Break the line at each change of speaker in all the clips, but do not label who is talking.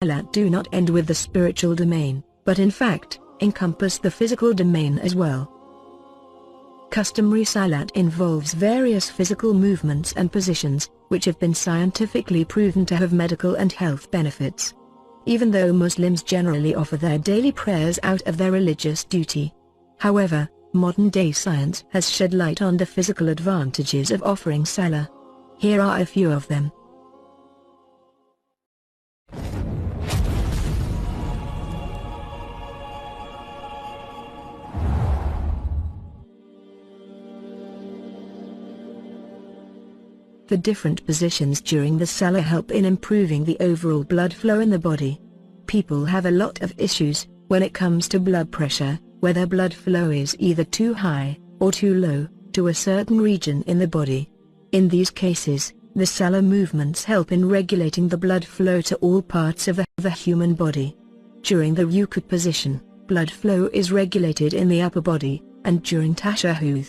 salat do not end with the spiritual domain, but in fact, encompass the physical domain as well. Customary salat involves various physical movements and positions, which have been scientifically proven to have medical and health benefits. Even though Muslims generally offer their daily prayers out of their religious duty. However, modern-day science has shed light on the physical advantages of offering salah. Here are a few of them. The different positions during the salah help in improving the overall blood flow in the body. People have a lot of issues when it comes to blood pressure, where their blood flow is either too high or too low to a certain region in the body. In these cases, the salah movements help in regulating the blood flow to all parts of the human body. During the ruku' position, blood flow is regulated in the upper body, and during tashahhud,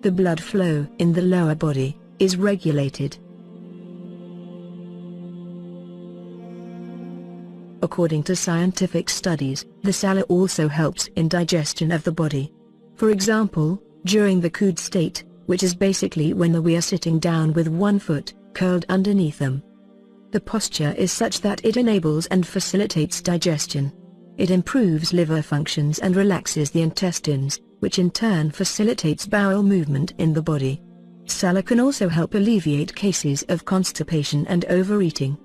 the blood flow in the lower body is regulated. According to scientific studies, the salah also helps in digestion of the body. For example, during the qud state, which is basically when we are sitting down with one foot curled underneath them. The posture is such that it enables and facilitates digestion. It improves liver functions and relaxes the intestines, which in turn facilitates bowel movement in the body. Salah can also help alleviate cases of constipation and overeating.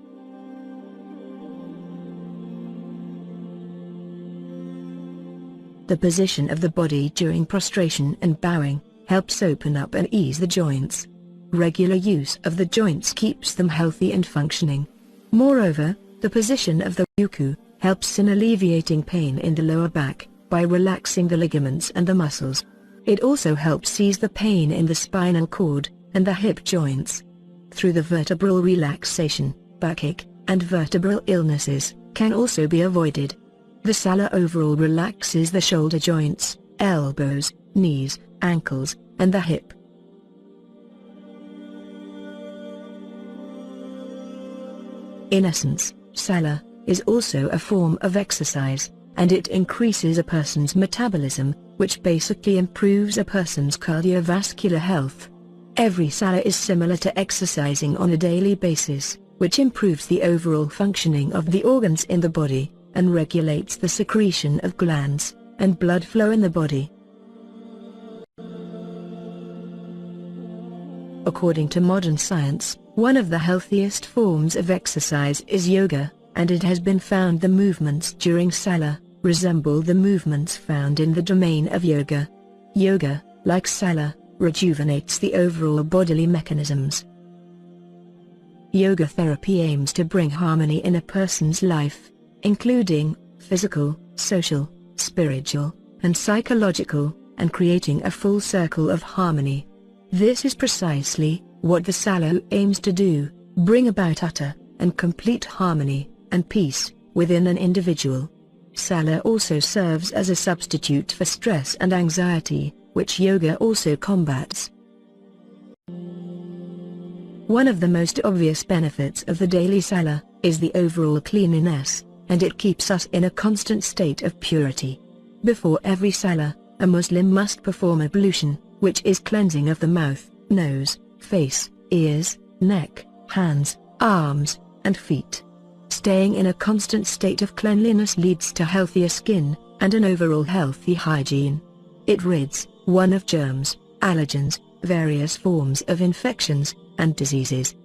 The position of the body during prostration and bowing helps open up and ease the joints. Regular use of the joints keeps them healthy and functioning. Moreover, the position of the ruku' helps in alleviating pain in the lower back by relaxing the ligaments and the muscles. It also helps ease the pain in the spinal cord and the hip joints. Through the vertebral relaxation, backache and vertebral illnesses can also be avoided. The salah overall relaxes the shoulder joints, elbows, knees, ankles, and the hip. In essence, salah is also a form of exercise, and it increases a person's metabolism, which basically improves a person's cardiovascular health. Every salah is similar to exercising on a daily basis, which improves the overall functioning of the organs in the body, and regulates the secretion of glands and blood flow in the body. According to modern science, one of the healthiest forms of exercise is yoga, and it has been found the movements during salah resemble the movements found in the domain of yoga. Yoga, like salah, rejuvenates the overall bodily mechanisms. Yoga therapy aims to bring harmony in a person's life, including physical, social, spiritual, and psychological, and creating a full circle of harmony. This is precisely what the salah aims to do, bring about utter and complete harmony and peace within an individual. Salah also serves as a substitute for stress and anxiety, which yoga also combats. One of the most obvious benefits of the daily salah is the overall cleanliness, and it keeps us in a constant state of purity. Before every salah, a Muslim must perform ablution, which is cleansing of the mouth, nose, face, ears, neck, hands, arms, and feet. Staying in a constant state of cleanliness leads to healthier skin, and an overall healthy hygiene. It rids one of germs, allergens, various forms of infections, and diseases.